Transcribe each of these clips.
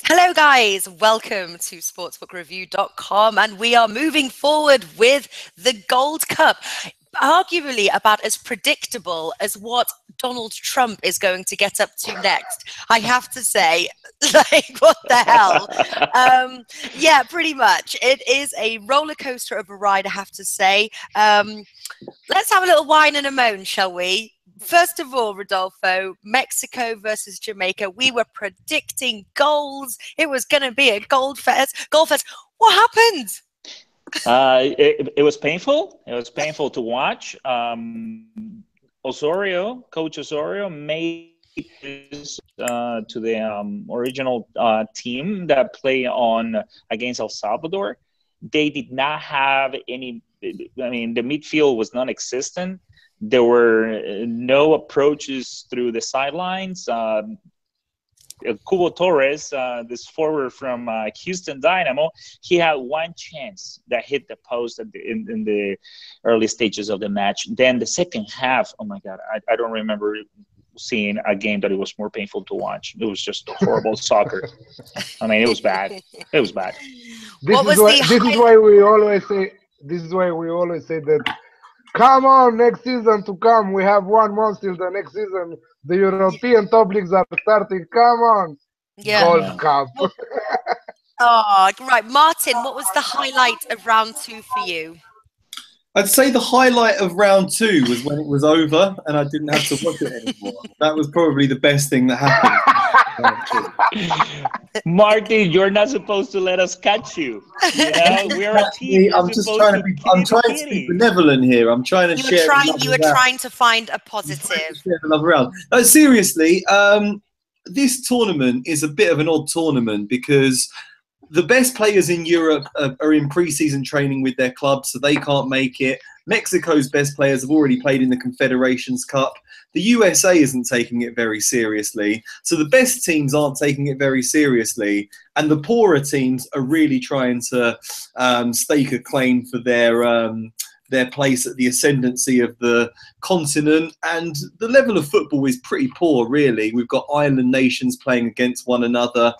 Hello guys, welcome to sportsbookreview.com, and we are moving forward with the Gold Cup. Arguably about as predictable as what Donald Trump is going to get up to next. I have to say, like, what the hell? Yeah, pretty much. It is a roller coaster of a ride, I have to say. Let's have a little whine and a moan, shall we? First of all, Rodolfo, Mexico versus Jamaica. We were predicting goals. It was going to be a gold fest. Gold fest. What happened? It was painful. It was painful to watch. Coach Osorio made this to the original team that played against El Salvador. They did not have any. I mean, the midfield was non-existent. There were no approaches through the sidelines. Cubo Torres, this forward from Houston Dynamo, he had one chance that hit the post in the early stages of the match. Then the second half, oh my God, I don't remember seeing a game that it was more painful to watch. It was just horrible soccer. I mean, it was bad. It was bad. This is why we always say that. Come on, next season to come. We have 1 month till the next season. The European top leagues are starting. Come on. Yeah. Gold Cup. Oh, right. Martin, what was the highlight of round 2 for you? I'd say the highlight of round 2 was when it was over and I didn't have to watch it anymore. That was probably the best thing that happened. Martin, you're not supposed to let us catch you. You know, we're a team. I'm trying to be benevolent here. I'm trying to share. You were trying to find a positive. No, seriously, this tournament is a bit of an odd tournament because the best players in Europe are in pre-season training with their clubs, so they can't make it. Mexico's best players have already played in the Confederations Cup. The USA isn't taking it very seriously. So the best teams aren't taking it very seriously. And the poorer teams are really trying to stake a claim for their place at the ascendancy of the continent. And the level of football is pretty poor, really. We've got island nations playing against one another.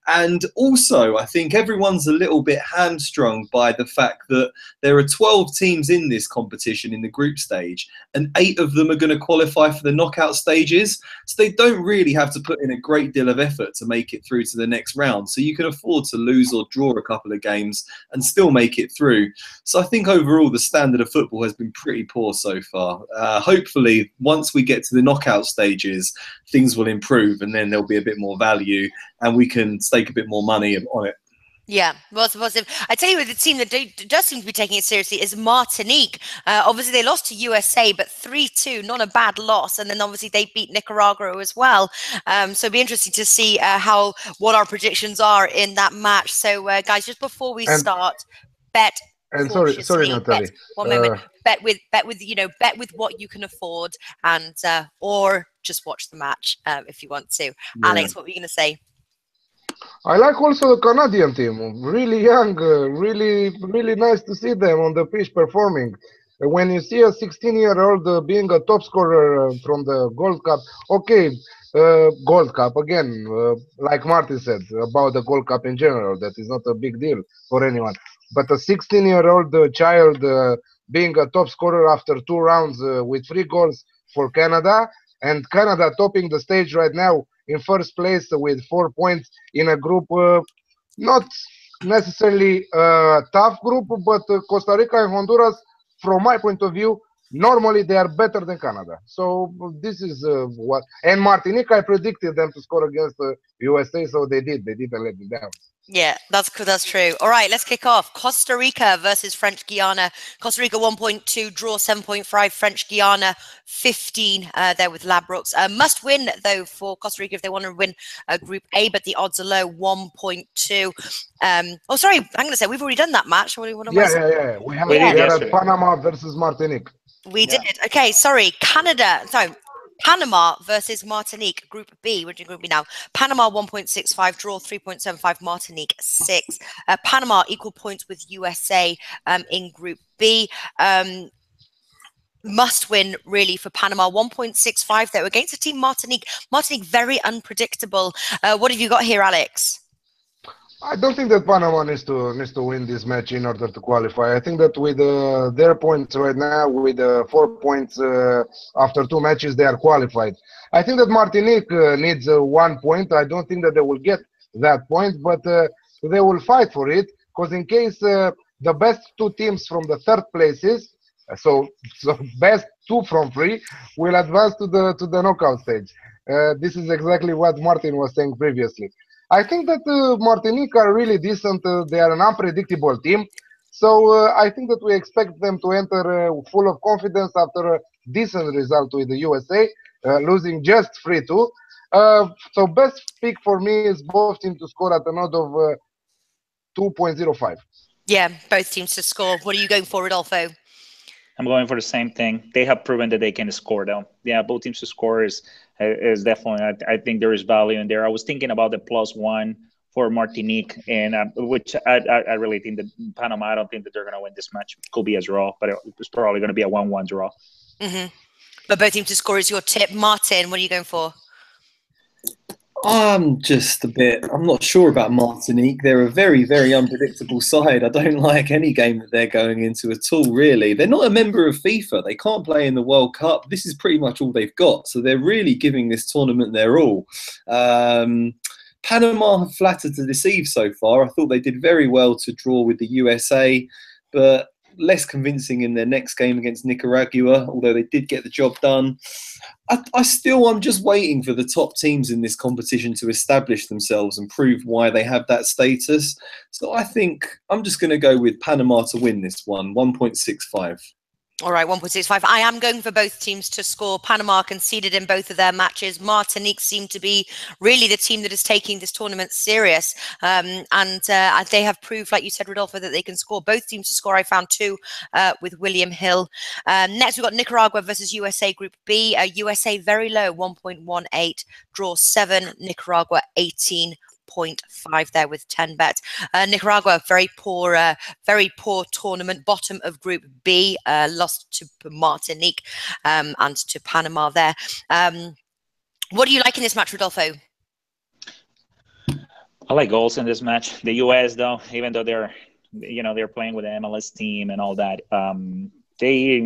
And also, I think everyone's a little bit hamstrung by the fact that there are 12 teams in this competition in the group stage, and 8 of them are going to qualify for the knockout stages. So they don't really have to put in a great deal of effort to make it through to the next round. So you can afford to lose or draw a couple of games and still make it through. So I think overall the standard of football has been pretty poor so far. Hopefully, once we get to the knockout stages, things will improve and then there'll be a bit more value and we can stake a bit more money on it. Yeah, well, it's positive. I tell you, the team that does seem to be taking it seriously is Martinique. Obviously, they lost to USA, but 3-2, not a bad loss. And then obviously they beat Nicaragua as well. So it'll be interesting to see what our predictions are in that match. So, guys, just before we start, bet. And sorry, Natalie. One moment. Bet with what you can afford, and or just watch the match if you want to. Yeah. Alex, what were you going to say? I like also the Canadian team. Really young, really nice to see them on the pitch performing. When you see a 16-year-old being a top scorer from the Gold Cup, okay, Gold Cup again, like Martin said about the Gold Cup in general, that is not a big deal for anyone. But a 16-year-old child being a top scorer after 2 rounds with 3 goals for Canada, and Canada topping the stage right now in first place with 4 points in a group, not necessarily a tough group, but Costa Rica and Honduras, from my point of view, normally they are better than Canada. So this is what. And Martinique, I predicted them to score against the USA, so they did. They didn't let me down. Yeah, that's true. All right, let's kick off. Costa Rica versus French Guiana. Costa Rica 1.2, draw 7.5. French Guiana 15 there with Labrooks. Must win, though, for Costa Rica if they want to win Group A, but the odds are low, 1.2. Oh, sorry, I'm going to say we've already done that match. Yeah. We had Panama versus Martinique. We did. Okay, sorry. Panama versus Martinique, Group B. We're doing Group B now. Panama 1.65, draw 3.75, Martinique 6. Panama equal points with USA in Group B. Must win really for Panama. 1.65 though against the team Martinique. Martinique very unpredictable. What have you got here, Alex? I don't think that Panama needs to win this match in order to qualify. I think that with their points right now, with 4 points after 2 matches, they are qualified. I think that Martinique needs 1 point. I don't think that they will get that point, but they will fight for it because in case the best two teams from the third places, so best two from three, will advance to the knockout stage. This is exactly what Martin was saying previously. I think that Martinique are really decent. They are an unpredictable team. So I think that we expect them to enter full of confidence after a decent result with the USA, losing just 3-2. So best pick for me is both teams to score at an odd of 2.05. Yeah, both teams to score. What are you going for, Rodolfo? I'm going for the same thing. They have proven that they can score, though. Yeah, both teams to score is definitely. I think there is value in there. I was thinking about the +1 for Martinique, and which I really think that Panama. I don't think that they're going to win this match. Could be a draw, but it's probably going to be a 1-1 draw. Mm-hmm. But both teams to score is your tip. Martin, what are you going for? I'm not sure about Martinique. They're a very, very unpredictable side. I don't like any game that they're going into at all, really. They're not a member of FIFA. They can't play in the World Cup. This is pretty much all they've got. So they're really giving this tournament their all. Panama have flattered to deceive so far. I thought they did very well to draw with the USA, but less convincing in their next game against Nicaragua, although they did get the job done. I'm just waiting for the top teams in this competition to establish themselves and prove why they have that status. So I think I'm just going to go with Panama to win this one, 1.65. All right, 1.65. I am going for both teams to score. Panama conceded in both of their matches. Martinique seem to be really the team that is taking this tournament serious. And they have proved, like you said, Rodolfo, that they can score. Both teams to score. I found two with William Hill. Next, we've got Nicaragua versus USA Group B. USA very low, 1.18. Draw 7. Nicaragua 18.5 there with 10 bets. Nicaragua, very poor tournament, bottom of Group B, lost to Martinique and to Panama there. What do you like in this match, Rodolfo? I like goals in this match. The US, though, even though they're playing with the MLS team and all that, they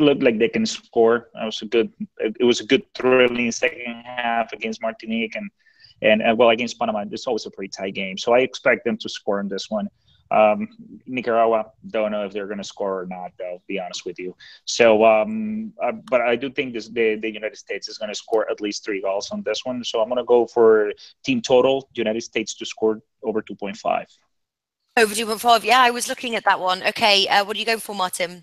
look like they can score. It was a good thrilling second half against Martinique and well, against Panama, it's always a pretty tight game. So I expect them to score in this one. Nicaragua, don't know if they're going to score or not, though, be honest with you. So, but I do think the United States is going to score at least 3 goals on this one. So I'm going to go for team total, United States to score over 2.5. Over 2.5, yeah, I was looking at that one. Okay, what are you going for, Martin?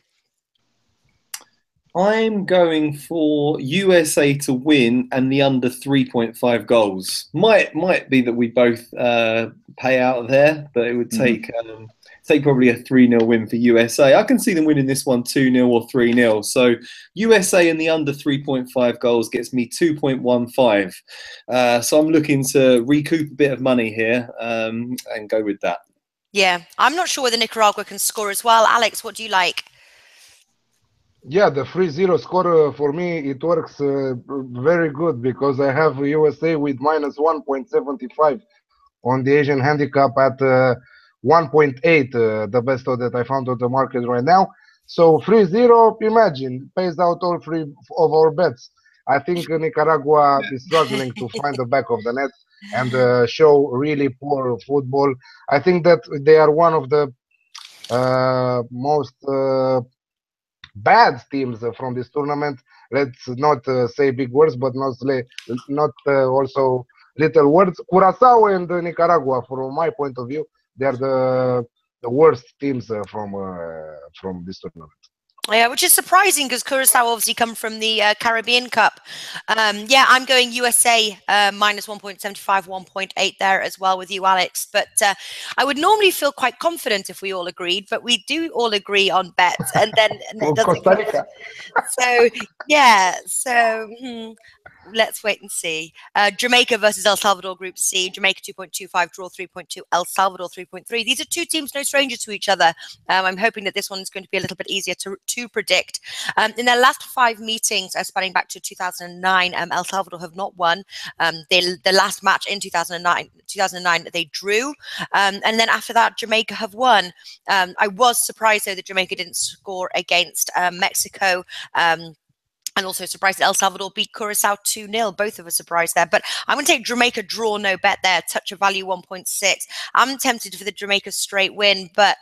I'm going for USA to win and the under 3.5 goals. Might be that we both pay out there, but it would take probably a 3-0 win for USA. I can see them winning this one 2-0 or 3-0. So USA and the under 3.5 goals gets me 2.15. So I'm looking to recoup a bit of money here and go with that. Yeah, I'm not sure whether Nicaragua can score as well. Alex, what do you like? Yeah, the 3-0 score for me, it works very good because I have USA with minus 1.75 on the Asian handicap at 1.8, the best odds that I found on the market right now. So 3-0, imagine, pays out all 3 of our bets. I think Nicaragua is struggling to find the back of the net and show really poor football. I think that they are one of the most bad teams from this tournament. Let's not say big words, but not also little words. Curacao and Nicaragua, from my point of view, they are the worst teams from this tournament. Yeah, which is surprising because Curacao obviously come from the Caribbean Cup. Yeah, I'm going USA minus 1.75, 1.8 there as well with you, Alex. But I would normally feel quite confident if we all agreed, but we do all agree on bets, and then it doesn't. Costa Rica. So yeah, let's wait and see. Jamaica versus El Salvador, Group C. Jamaica 2.25, draw 3.2, El Salvador 3.3. These are two teams no strangers to each other. I'm hoping that this one is going to be a little bit easier to predict. In their last 5 meetings, spanning back to 2009, El Salvador have not won. The last match in 2009, they drew. And then after that, Jamaica have won. I was surprised, though, that Jamaica didn't score against Mexico. And also surprised that El Salvador beat Curacao 2-0. Both of us surprised there. But I'm going to take Jamaica draw, no bet there. Touch of value 1.6. I'm tempted for the Jamaica straight win, but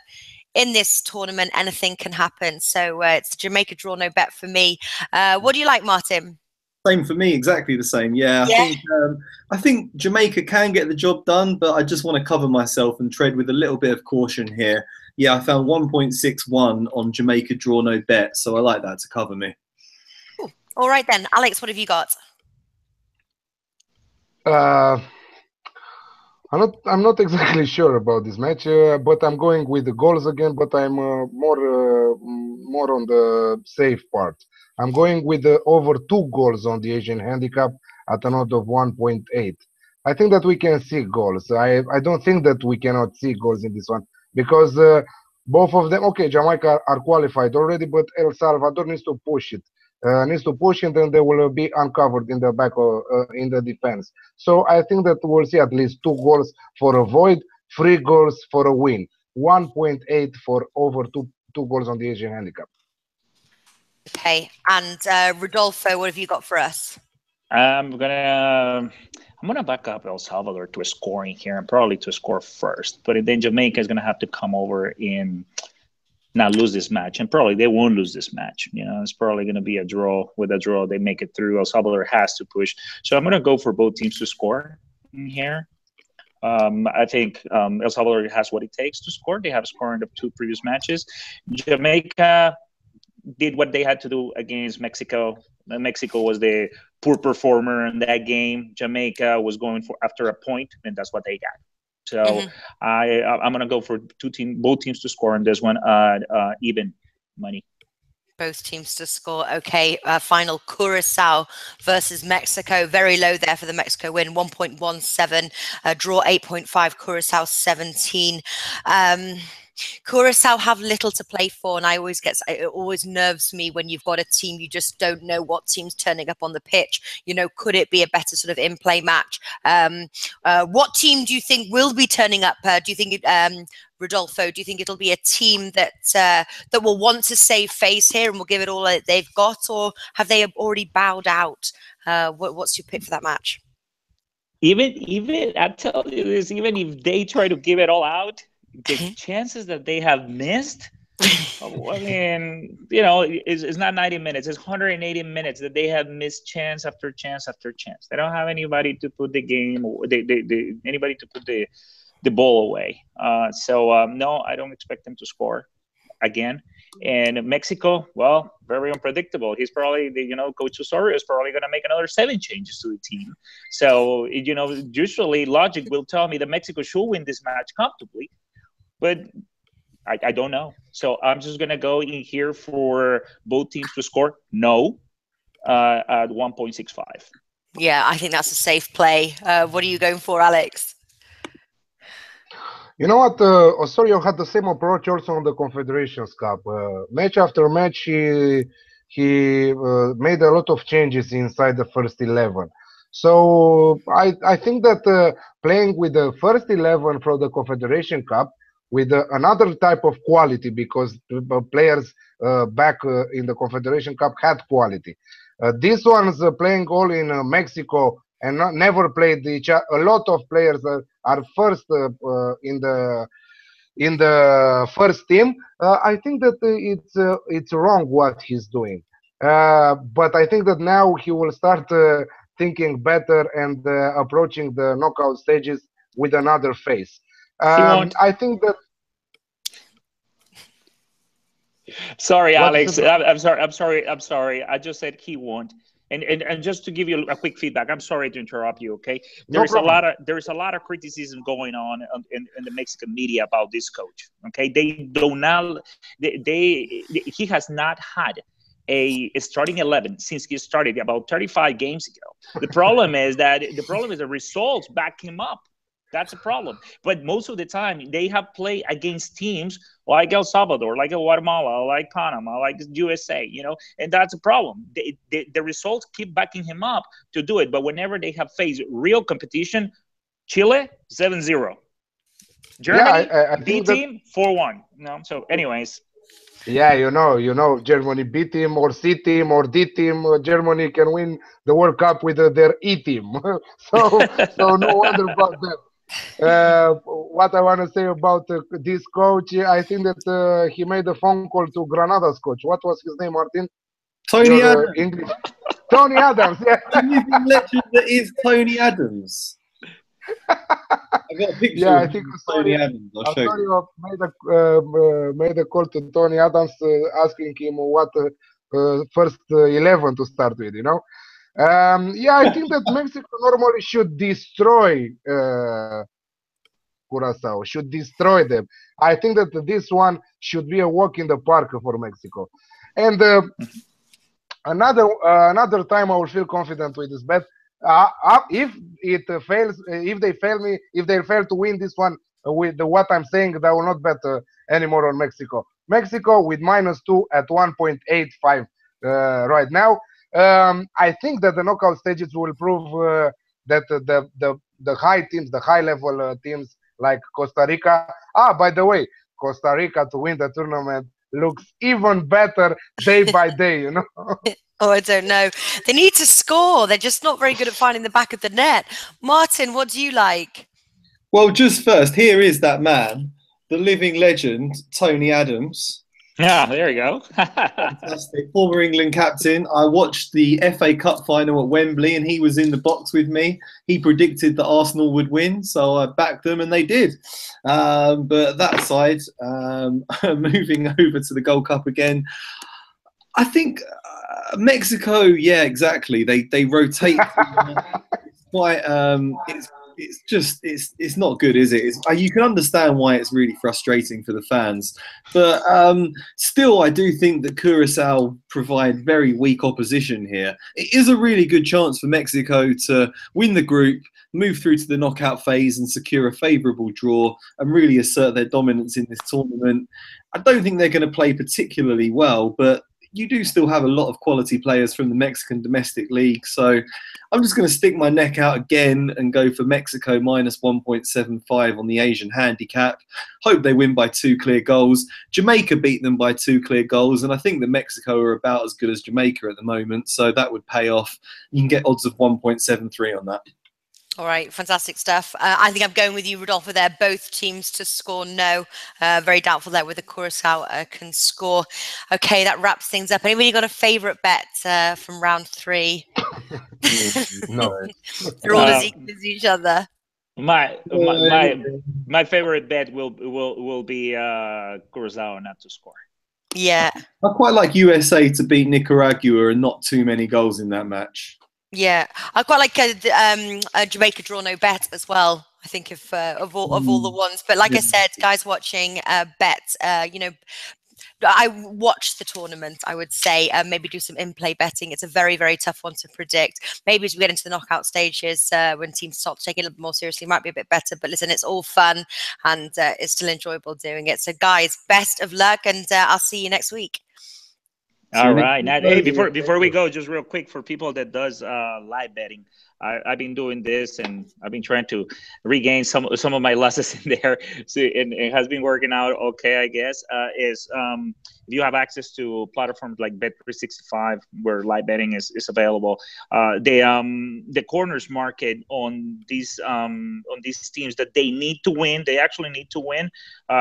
in this tournament, anything can happen. So it's Jamaica draw, no bet for me. What do you like, Martin? Same for me, exactly the same. Yeah, I think Jamaica can get the job done, but I just want to cover myself and tread with a little bit of caution here. Yeah, I found 1.61 on Jamaica draw, no bet. So I like that to cover me. All right then, Alex, what have you got? I'm not exactly sure about this match, but I'm going with the goals again. But I'm more on the safe part. I'm going with over 2 goals on the Asian handicap at an odd of 1.8. I think that we can see goals. I don't think that we cannot see goals in this one because both of them. Okay, Jamaica are qualified already, but El Salvador needs to push it. And then they will be uncovered in the back of, in the defense. So I think that we'll see at least 2 goals for a void, 3 goals for a win. 1.8 for over two goals on the Asian handicap. Okay, and Rodolfo, what have you got for us? I'm gonna back up El Salvador to a scoring here, and probably to score first. But then Jamaica is gonna have to come over in. Not lose this match, and probably they won't lose this match. You know, it's probably going to be a draw. With a draw, they make it through. El Salvador has to push, so I'm going to go for both teams to score in here. I think El Salvador has what it takes to score. They have scored in the 2 previous matches. Jamaica did what they had to do against Mexico. Mexico was the poor performer in that game. Jamaica was going for after a point, and that's what they got. So I'm going to go for both teams to score in this one, even money. Both teams to score. Okay, final Curacao versus Mexico. Very low there for the Mexico win, 1.17. Draw 8.5, Curacao 17. Curacao have little to play for, and it always nerves me when you've got a team you just don't know what team's turning up on the pitch. You know, could it be a better sort of in-play match? What team do you think will be turning up? Do you think Rodolfo, do you think it'll be a team that will want to save face here and will give it all that they've got, or have they already bowed out? What's your pick for that match? Even I tell you this, even if they try to give it all out, the chances that they have missed, I mean, you know, it's not 90 minutes. It's 180 minutes that they have missed chance after chance after chance. They don't have anybody to put the game, anybody to put the ball away. No, I don't expect them to score again. And Mexico, well, very unpredictable. He's probably, Coach Osorio is probably going to make another 7 changes to the team. So, usually logic will tell me that Mexico should win this match comfortably. But I don't know. So I'm just going to go in here for both teams to score no at 1.65. Yeah, I think that's a safe play. What are you going for, Alex? You know what? Osorio had the same approach also on the Confederations Cup. Match after match, he made a lot of changes inside the first 11. So I think that playing with the first 11 for the Confederation Cup with another type of quality, because players back in the Confederation Cup had quality. These ones playing all in Mexico and never played each other. A lot of players are first in the first team. I think that it's wrong what he's doing. But I think that now he will start thinking better and approaching the knockout stages with another face. I think that. Sorry, Alex. I'm sorry. I just said he won't. And just to give you a quick feedback, I'm sorry to interrupt you. Okay, there's a lot of criticism going on in the Mexican media about this coach. Okay, they do not. He has not had a starting 11 since he started about 35 games ago. The problem is the results back him up. That's a problem. But most of the time, they have played against teams like El Salvador, like Guatemala, like Panama, like USA, and that's a problem. The results keep backing him up to do it. But whenever they have faced real competition, Chile, 7-0. Germany, B team, 4-1. So anyways. Yeah, Germany B team or C team or D team. Germany can win the World Cup with their E team. so no wonder about that. What I want to say about this coach, I think that he made a phone call to Granada's coach. What was his name, Martin? Tony Adams. English. Tony Adams, yeah. The living legend that is Tony Adams. I got a picture Yeah, I of think Tony Adams. I'll show you. Made a call to Tony Adams asking him what first 11 to start with, Yeah, I think that Mexico normally should destroy Curacao, should destroy them. I think that this one should be a walk in the park for Mexico. And another time I will feel confident with this bet. If it fails, if they fail to win this one with what I'm saying, I will not bet anymore on Mexico. Mexico with -2 at 1.85 right now. I think that the knockout stages will prove that the high teams, the high level teams like Costa Rica. By the way, Costa Rica to win the tournament looks even better day by day. Oh, I don't know. They need to score. They're just not very good at finding the back of the net. Martin, what do you like? Well, just first, here is that man, the living legend, Tony Adams. Yeah, there you go. Fantastic. Former England captain. I watched the FA Cup final at Wembley and he was in the box with me. He predicted that Arsenal would win, so I backed them and they did. But that aside, moving over to the Gold Cup again, I think Mexico, yeah, exactly. They rotate. It's not good, is it? You can understand why it's really frustrating for the fans, but still, I do think that Curacao provide very weak opposition here. It is a really good chance for Mexico to win the group, move through to the knockout phase, and secure a favourable draw and really assert their dominance in this tournament. I don't think they're going to play particularly well, but you do still have a lot of quality players from the Mexican domestic league. So I'm just going to stick my neck out again and go for Mexico -1.75 on the Asian handicap. Hope they win by 2 clear goals. Jamaica beat them by 2 clear goals. And I think that Mexico are about as good as Jamaica at the moment. So that would pay off. You can get odds of 1.73 on that. All right, fantastic stuff. I think I'm going with you, Rodolfo, there. Both teams to score no. Very doubtful there whether Curacao can score. Okay, that wraps things up. Anybody got a favourite bet from round 3? No. They're all as equal as each other. My favorite bet will be Curacao not to score. Yeah. I quite like USA to beat Nicaragua and not too many goals in that match. Yeah, I quite like a Jamaica draw no bet as well. I think of all the ones, but like I said, guys watching, bet. I watch the tournament. I would say maybe do some in-play betting. It's a very, very tough one to predict. Maybe as we get into the knockout stages, when teams start to take it a little bit more seriously, it might be a bit better. But listen, it's all fun and it's still enjoyable doing it. So, guys, best of luck, and I'll see you next week. All right. Now, hey, before we go, just real quick for people that does live betting, I've been doing this and I've been trying to regain some of my losses in there. So it has been working out okay, I guess. If you have access to platforms like Bet365 where live betting is available, the corners market on these teams that they need to win, they actually need to win,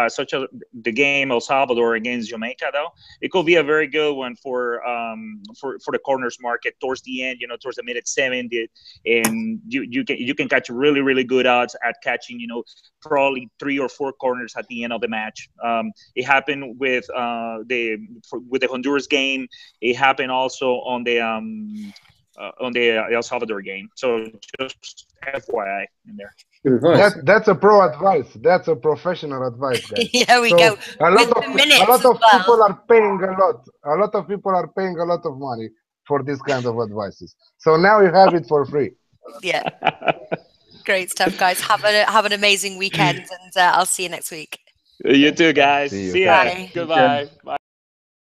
such as the game El Salvador against Jamaica, though it could be a very good one for the corners market towards the end, towards the minute 70, and you can catch really, really good odds at catching, probably 3 or 4 corners at the end of the match. It happened with the Honduras game. It happened also on the on the El Salvador game. So just FYI in there. Good advice. That's a pro advice. That's a professional advice, guys. Here we So go. A With lot the of minutes a lot as of well. people are paying a lot. A lot of people are paying a lot of money for this kind of advices. So now you have it for free. Yeah. Great stuff, guys. Have an amazing weekend, and I'll see you next week. You too, guys. See you. See ya. Bye. Goodbye. Bye.